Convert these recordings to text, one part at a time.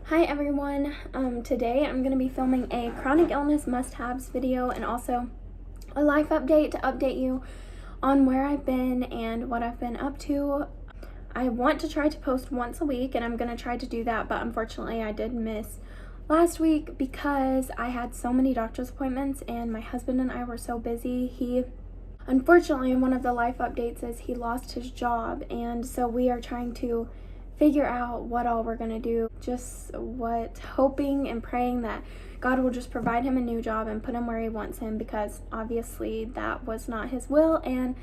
Hi everyone, today I'm going to be filming a chronic illness must-haves video and also a life update to update you on where I've been and what I've been up to. I want to try to post once a week and I'm going to try to do that, but unfortunately I did miss last week because I had so many doctor's appointments and my husband and I were so busy. Unfortunately, one of the life updates is he lost his job, and so we are trying to figure out what all we're gonna do. Hoping and praying that God will just provide him a new job and put him where he wants him, because obviously that was not his will, and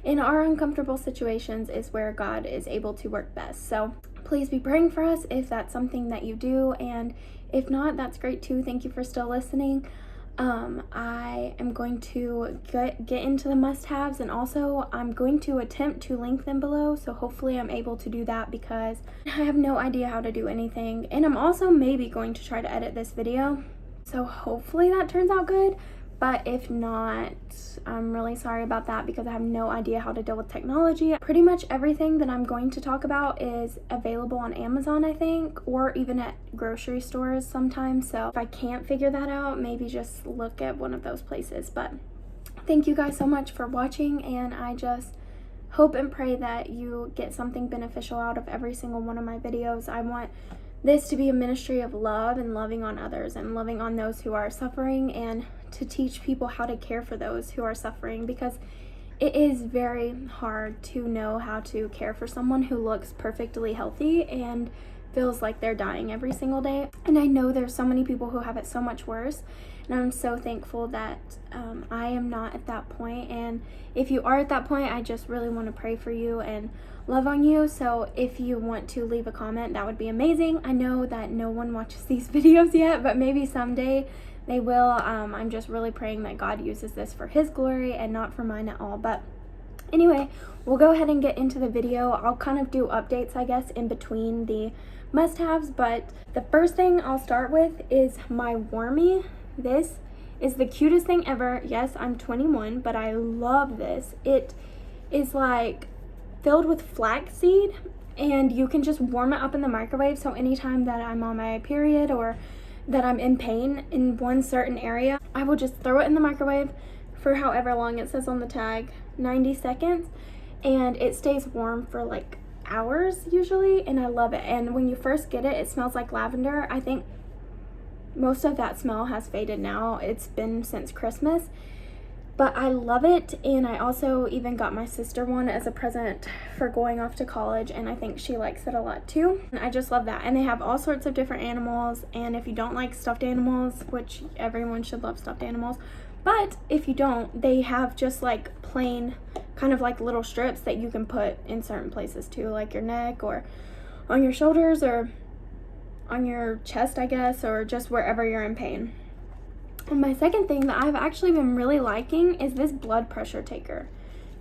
in our uncomfortable situations is where God is able to work best. So please be praying for us if that's something that you do, and if not, that's great too. Thank you for still listening. I am going to get into the must-haves, and also I'm going to attempt to link them below, so hopefully I'm able to do that because I have no idea how to do anything, and I'm also maybe going to try to edit this video, so hopefully that turns out good. But if not, I'm really sorry about that because I have no idea how to deal with technology. Pretty much everything that I'm going to talk about is available on Amazon, I think, or even at grocery stores sometimes. So if I can't figure that out, maybe just look at one of those places. But thank you guys so much for watching, and I just hope and pray that you get something beneficial out of every single one of my videos. I want this to be a ministry of love and loving on others and loving on those who are suffering, and to teach people how to care for those who are suffering, because it is very hard to know how to care for someone who looks perfectly healthy and feels like they're dying every single day. And I know there's so many people who have it so much worse, and I'm so thankful that I am not at that point. And if you are at that point, I just really want to pray for you and love on you. So if you want to leave a comment, that would be amazing. I know that no one watches these videos yet, but maybe someday they will. I'm just really praying that God uses this for his glory and not for mine at all. But anyway, we'll go ahead and get into the video. I'll kind of do updates, I guess, in between the must-haves, but the first thing I'll start with is my Warmy. This is the cutest thing ever. Yes, I'm 21, but I love this. It is like filled with flaxseed, and you can just warm it up in the microwave. So anytime that I'm on my period or that I'm in pain in one certain area, I will just throw it in the microwave for however long it says on the tag, 90 seconds, and it stays warm for like hours usually, and I love it. And when you first get it, it smells like lavender. I think most of that smell has faded now. It's been since Christmas, but I love it. And I also even got my sister one as a present for going off to college, and I think she likes it a lot too. And I just love that. And they have all sorts of different animals, and if you don't like stuffed animals, which everyone should love stuffed animals, but if you don't, they have just like plain kind of like little strips that you can put in certain places too, like your neck or on your shoulders or on your chest, I guess, or just wherever you're in pain. And my second thing that I've actually been really liking is this blood pressure taker.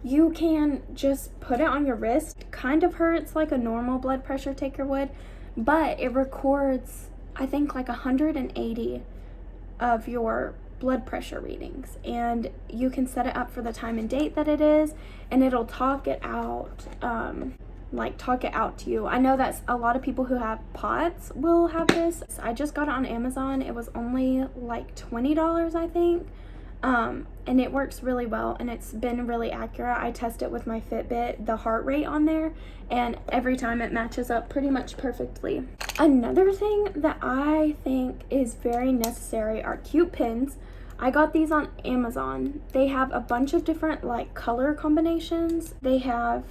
You can just put it on your wrist. It kind of hurts like a normal blood pressure taker would, but it records, I think, like 180 of your blood pressure readings, and you can set it up for the time and date that it is, and it'll talk it out to you. I know that a lot of people who have POTS will have this. I just got it on Amazon. It was only like $20, I think, and it works really well, and it's been really accurate. I test it with my Fitbit, the heart rate on there, and every time it matches up pretty much perfectly. Another thing that I think is very necessary are cute pins. I got these on Amazon. They have a bunch of different like color combinations. They have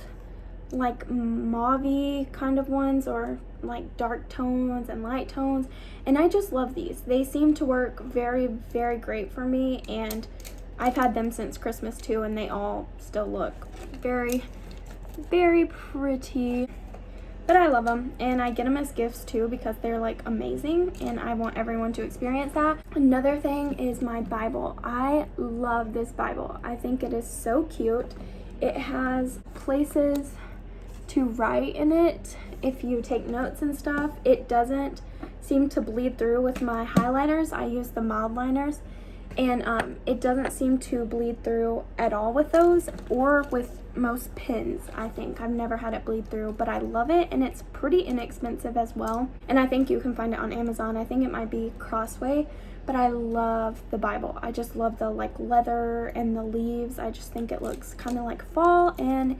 like mauve kind of ones, or like dark tones and light tones, and I just love these. They seem to work very, very great for me, and I've had them since Christmas too, and they all still look very, very pretty. But I love them, and I get them as gifts too because they're like amazing, and I want everyone to experience that. Another thing is my Bible. I love this Bible. I think it is so cute. It has places to write in it if you take notes and stuff. It doesn't seem to bleed through with my highlighters. I use the mild liners, and it doesn't seem to bleed through at all with those or with most pins, I think. I've never had it bleed through, but I love it, and it's pretty inexpensive as well. And I think you can find it on Amazon. I think it might be Crossway, but I love the Bible. I just love the like leather and the leaves. I just think it looks kind of like fall, and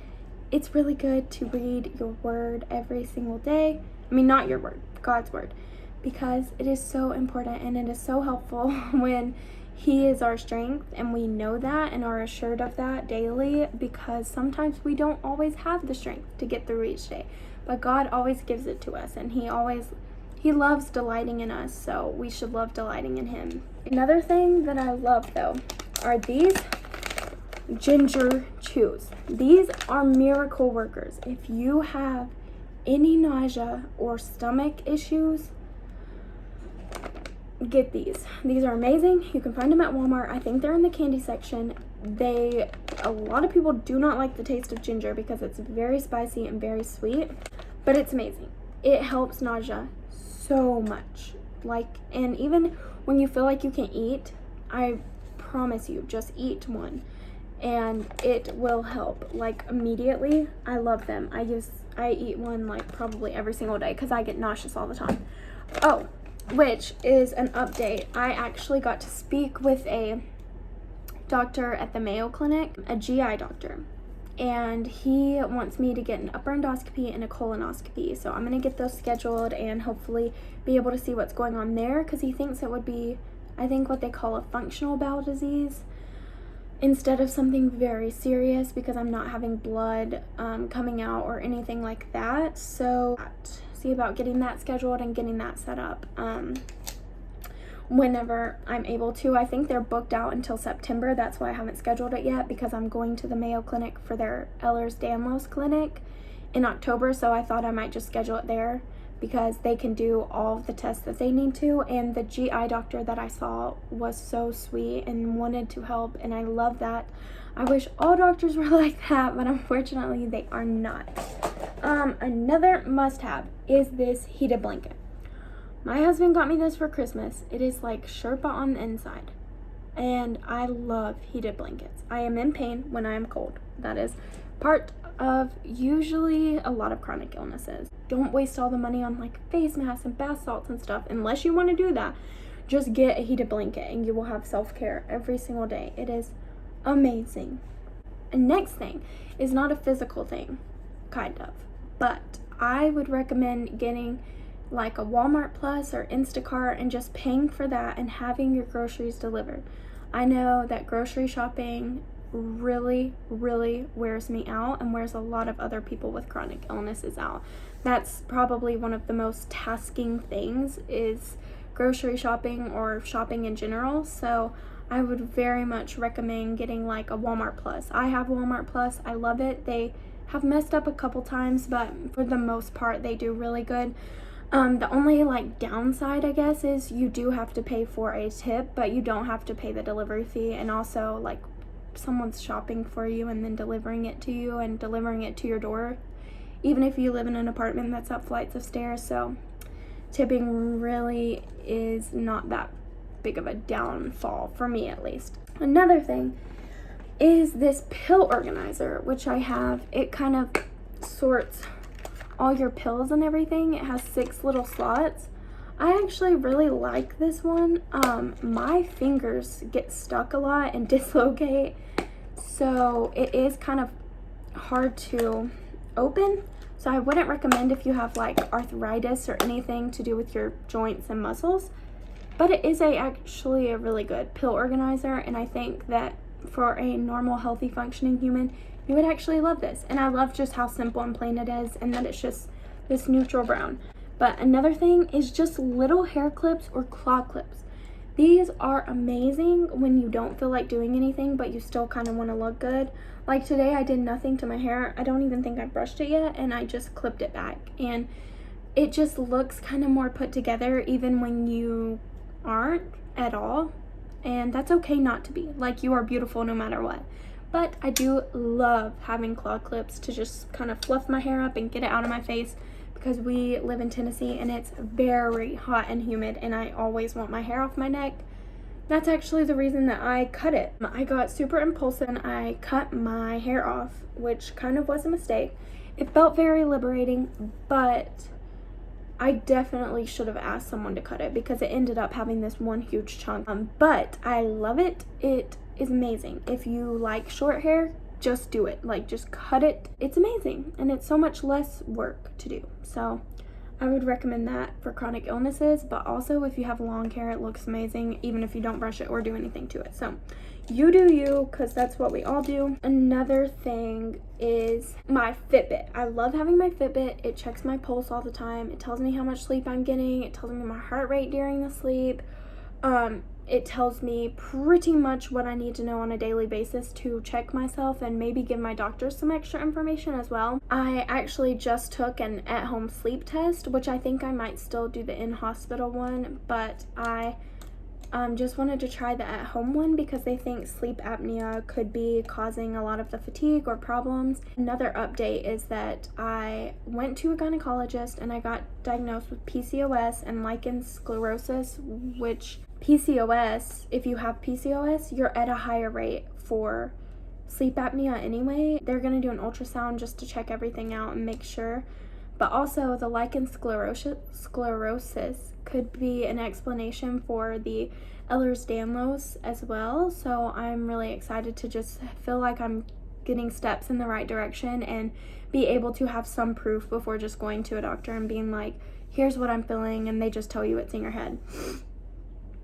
it's really good to read your word every single day. I mean, not your word, God's word, because it is so important, and it is so helpful when He is our strength, and we know that and are assured of that daily, because sometimes we don't always have the strength to get through each day, but God always gives it to us, and He loves delighting in us, so we should love delighting in Him. Another thing that I love though are these ginger chews. These are miracle workers. If you have any nausea or stomach issues, get these. These are amazing. You can find them at Walmart. I think they're in the candy section. A lot of people do not like the taste of ginger because it's very spicy and very sweet, but it's amazing. It helps nausea so much. And even when you feel like you can't eat, I promise you, just eat one and it will help like immediately. I love them. I eat one like probably every single day because I get nauseous all the time. Oh, which is an update. I actually got to speak with a doctor at the Mayo Clinic, a GI doctor, and he wants me to get an upper endoscopy and a colonoscopy. So I'm going to get those scheduled and hopefully be able to see what's going on there, because he thinks it would be, I think, what they call a functional bowel disease instead of something very serious, because I'm not having blood coming out or anything like that. So see about getting that scheduled and getting that set up whenever I'm able to. I think they're booked out until September. That's why I haven't scheduled it yet, because I'm going to the Mayo Clinic for their Ehlers-Danlos clinic in October. So I thought I might just schedule it there because they can do all of the tests that they need to. And the GI doctor that I saw was so sweet and wanted to help, and I love that. I wish all doctors were like that, but unfortunately they are not. Another must-have is this heated blanket. My husband got me this for Christmas. It is like Sherpa on the inside, and I love heated blankets. I am in pain when I am cold. That is part of usually a lot of chronic illnesses. Don't waste all the money on like face masks and bath salts and stuff unless you want to do that. Just get a heated blanket and you will have self-care every single day. It is amazing. And next thing is not a physical thing, kind of, but I would recommend getting like a Walmart Plus or Instacart and just paying for that and having your groceries delivered. I know that grocery shopping really wears me out and wears a lot of other people with chronic illnesses out. That's probably one of the most tasking things, is grocery shopping or shopping in general. So I would very much recommend getting like a Walmart Plus. I have Walmart Plus. I love it. They have messed up a couple times, but for the most part they do really good. The only like downside, I guess, is you do have to pay for a tip, but you don't have to pay the delivery fee. And also, like, someone's shopping for you and then delivering it to you and delivering it to your door, even if you live in an apartment that's up flights of stairs. So tipping really is not that big of a downfall, for me at least. Another thing is this pill organizer, which I have. It kind of sorts all your pills and everything. It has 6 little slots. I actually really like this one. My fingers get stuck a lot and dislocate, so it is kind of hard to open. So I wouldn't recommend if you have like arthritis or anything to do with your joints and muscles, but it is actually a really good pill organizer, and I think that for a normal, healthy, functioning human, you would actually love this. And I love just how simple and plain it is, and that it's just this neutral brown. But another thing is just little hair clips or claw clips. These are amazing when you don't feel like doing anything, but you still kind of want to look good. Like today, I did nothing to my hair. I don't even think I brushed it yet, and I just clipped it back. And it just looks kind of more put together even when you aren't at all. And that's okay not to be. Like, you are beautiful no matter what. But I do love having claw clips to just kind of fluff my hair up and get it out of my face, because we live in Tennessee and it's very hot and humid, and I always want my hair off my neck That's actually the reason that I cut it. I got super impulsive and I cut my hair off, which kind of was a mistake. It felt very liberating, but I definitely should have asked someone to cut it because it ended up having this one huge chunk. But I love it. It is amazing. If you like short hair, just do it. Like, just cut it. It's amazing, and it's so much less work to do. So I would recommend that for chronic illnesses, but also if you have long hair, it looks amazing, even if you don't brush it or do anything to it. So you do you, because that's what we all do. Another thing is my Fitbit. I love having my Fitbit. It checks my pulse all the time. It tells me how much sleep I'm getting. It tells me my heart rate during the sleep. It tells me pretty much what I need to know on a daily basis to check myself and maybe give my doctor some extra information as well. I actually just took an at-home sleep test, which I think I might still do the in-hospital one, but I just wanted to try the at-home one because they think sleep apnea could be causing a lot of the fatigue or problems. Another update is that I went to a gynecologist and I got diagnosed with PCOS and lichen sclerosus, which PCOS, if you have PCOS, you're at a higher rate for sleep apnea anyway. They're going to do an ultrasound just to check everything out and make sure. But also the lichen sclerosus could be an explanation for the Ehlers-Danlos as well. So I'm really excited to just feel like I'm getting steps in the right direction and be able to have some proof before just going to a doctor and being like, here's what I'm feeling, and they just tell you it's in your head.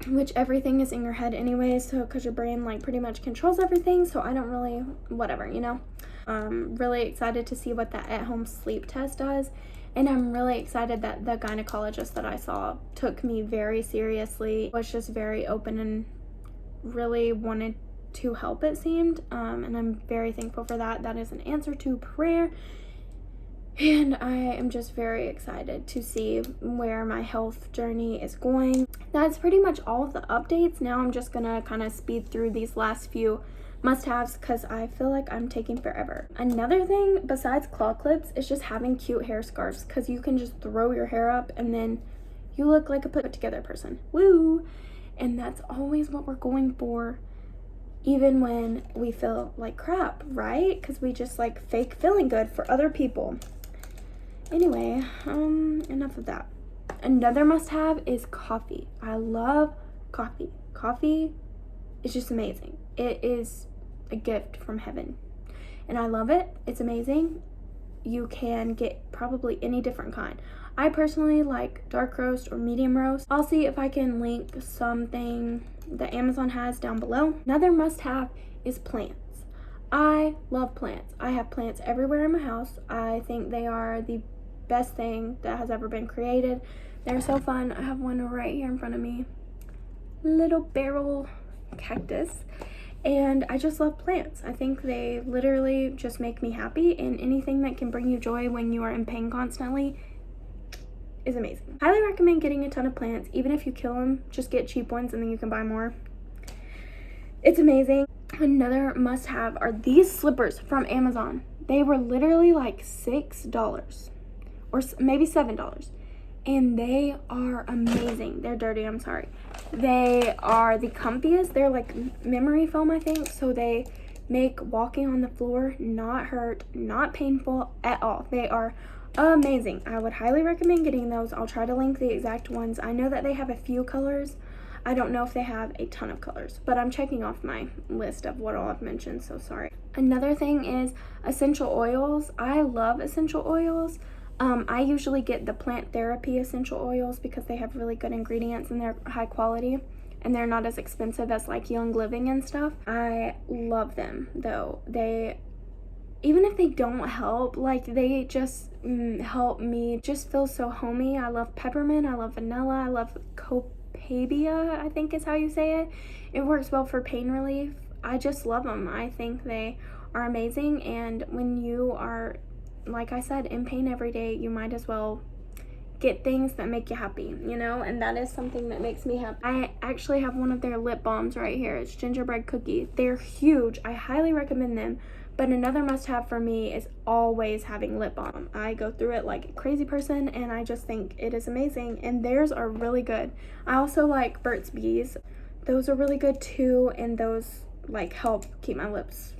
Which everything is in your head anyway, so because your brain like pretty much controls everything, so I don't really, whatever, you know. Really excited to see what that at-home sleep test does, and I'm really excited that the gynecologist that I saw took me very seriously, was just very open and really wanted to help, it seemed, and I'm very thankful for that. That is an answer to prayer. And I am just very excited to see where my health journey is going. That's pretty much all of the updates. Now I'm just gonna kind of speed through these last few must-haves because I feel like I'm taking forever. Another thing besides claw clips is just having cute hair scarves, because you can just throw your hair up and then you look like a put-together person. Woo! And that's always what we're going for, even when we feel like crap, right? Because we just like fake feeling good for other people. Anyway, enough of that. Another must-have is coffee. I love coffee. Coffee is just amazing. It is a gift from heaven, and I love it. It's amazing. You can get probably any different kind. I personally like dark roast or medium roast. I'll see if I can link something that Amazon has down below. Another must-have is plants. I love plants. I have plants everywhere in my house. I think they are the best thing that has ever been created. They're so fun. I have one right here in front of me. Little barrel cactus. And I just love plants. I think they literally just make me happy, and anything that can bring you joy when you are in pain constantly is amazing. Highly recommend getting a ton of plants. Even if you kill them, just get cheap ones and then you can buy more. It's amazing. Another must-have are these slippers from Amazon. They were literally like $6 or maybe $7. And they are amazing. They're dirty, I'm sorry. They are the comfiest. They're like memory foam, I think. So they make walking on the floor not hurt, not painful at all. They are amazing. I would highly recommend getting those. I'll try to link the exact ones. I know that they have a few colors. I don't know if they have a ton of colors, but I'm checking off my list of what all I've mentioned, so sorry. Another thing is essential oils. I love essential oils. I usually get the Plant Therapy essential oils because they have really good ingredients and they're high quality and they're not as expensive as like Young Living and stuff. I love them though. They, even if they don't help, like they just help me just feel so homey. I love peppermint, I love vanilla, I love copaiba, I think is how you say it. It works well for pain relief. I just love them. I think they are amazing, and when you are, like I said, in pain every day, you might as well get things that make you happy, you know, and that is something that makes me happy. I actually have one of their lip balms right here. It's gingerbread cookie. They're huge. I highly recommend them. But another must-have for me is always having lip balm. I go through it like a crazy person, and I just think it is amazing, and theirs are really good. I also like Burt's Bees. those are really good too, and those like help keep my lips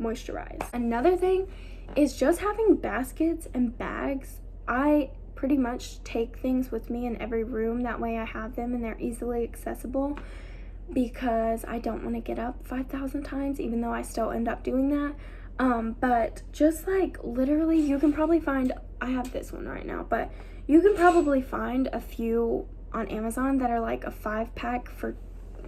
moisturized. Another thing is just having baskets and bags. I pretty much take things with me in every room, that way I have them and they're easily accessible, because I don't want to get up 5,000 times, even though I still end up doing that. But just like literally, you can probably find, I have this one right now, but you can probably find a few on Amazon that are like a 5-pack for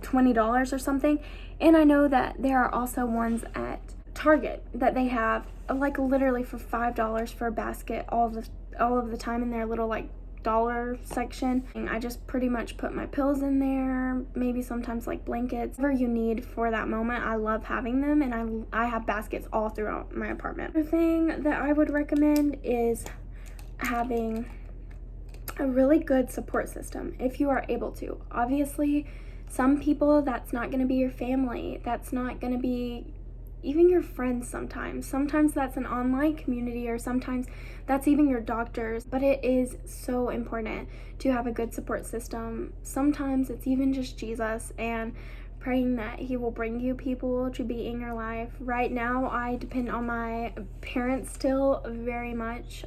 $20 or something. And I know that there are also ones at Target that they have like literally for $5 for a basket all of the time in their little like dollar section. And I just pretty much put my pills in there, maybe sometimes like blankets, whatever you need for that moment. I love having them, and I have baskets all throughout my apartment. Another thing that I would recommend is having a really good support system if you are able to. Obviously, some people, that's not going to be your family, that's not going to be even your friends. Sometimes that's an online community, or sometimes that's even your doctors. But it is so important to have a good support system. Sometimes it's even just Jesus and praying that he will bring you people to be in your life. Right now, I depend on my parents still very much.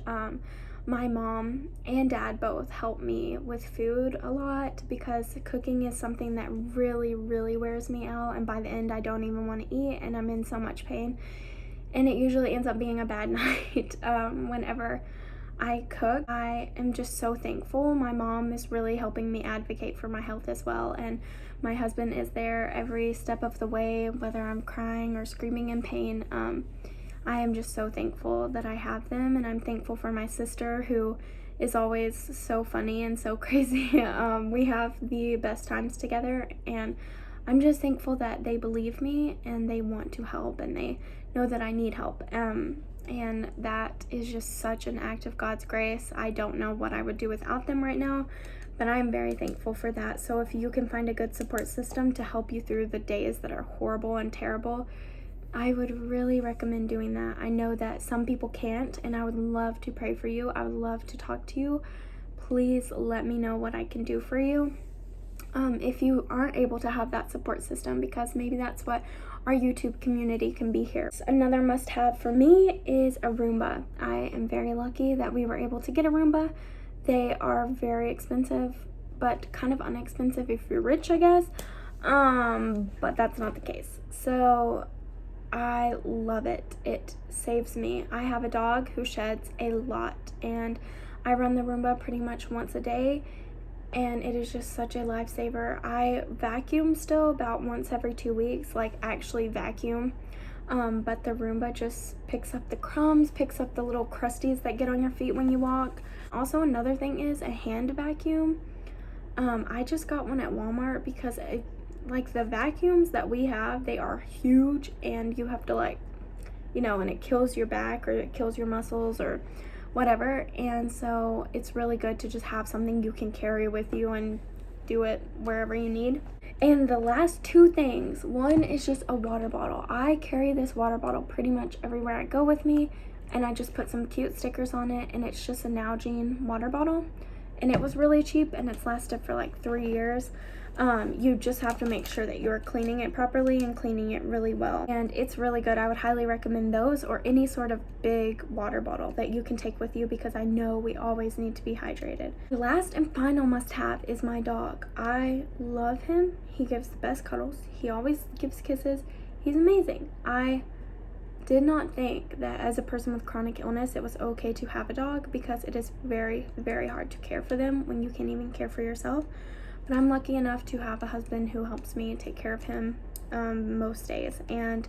My mom and dad both help me with food a lot, because cooking is something that really, really wears me out, and by the end I don't even want to eat and I'm in so much pain, and it usually ends up being a bad night whenever I cook. I am just so thankful. My mom is really helping me advocate for my health as well, and my husband is there every step of the way, whether I'm crying or screaming in pain. I am just so thankful that I have them, and I'm thankful for my sister, who is always so funny and so crazy. We have the best times together, and I'm just thankful that they believe me and they want to help and they know that I need help. And that is just such an act of God's grace. I don't know what I would do without them right now, but I'm very thankful for that. So if you can find a good support system to help you through the days that are horrible and terrible, I would really recommend doing that. I know that some people can't, and I would love to pray for you. I would love to talk to you. Please let me know what I can do for you. If you aren't able to have that support system, because maybe that's what our YouTube community can be here. Another must-have for me is a Roomba. I am very lucky that we were able to get a Roomba. They are very expensive, but kind of inexpensive if you're rich, I guess. But that's not the case. So I love it. It saves me. I have a dog who sheds a lot, and I run the Roomba pretty much once a day, and it is just such a lifesaver. I vacuum still about once every 2 weeks, like actually vacuum. But the Roomba just picks up the crumbs, picks up the little crusties that get on your feet when you walk. Also, another thing is a hand vacuum. I just got one at Walmart because like the vacuums that we have, they are huge, and you have to like, and it kills your back or it kills your muscles or whatever. And so it's really good to just have something you can carry with you and do it wherever you need. And the last two things, one is just a water bottle. I carry this water bottle pretty much everywhere I go with me, and I just put some cute stickers on it, and it's just a Nalgene water bottle, and it was really cheap, and it's lasted for like 3 years. You just have to make sure that you're cleaning it properly and cleaning it really well, and it's really good. I would highly recommend those, or any sort of big water bottle that you can take with you, because I know we always need to be hydrated. The last and final must-have is my dog. I love him. He gives the best cuddles. He always gives kisses. He's amazing. I did not think that as a person with chronic illness it was okay to have a dog, because it is very, very hard to care for them when you can't even care for yourself. But I'm lucky enough to have a husband who helps me take care of him most days, and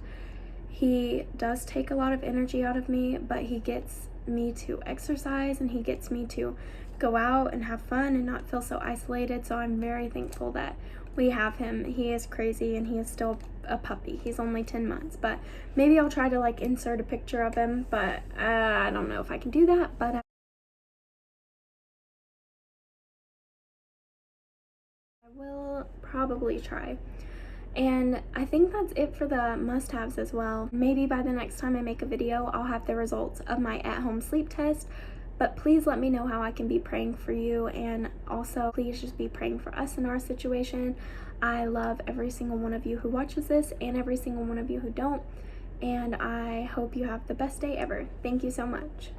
he does take a lot of energy out of me, but he gets me to exercise and he gets me to go out and have fun and not feel so isolated. So I'm very thankful that we have him. He is crazy, and he is still a puppy. He's only 10 months, but maybe I'll try to like insert a picture of him, but I don't know if I can do that, but I will probably try. And I think that's it for the must-haves as well. Maybe by the next time I make a video, I'll have the results of my at-home sleep test. But please let me know how I can be praying for you, and also please just be praying for us in our situation. I love every single one of you who watches this and every single one of you who don't, and I hope you have the best day ever. Thank you so much.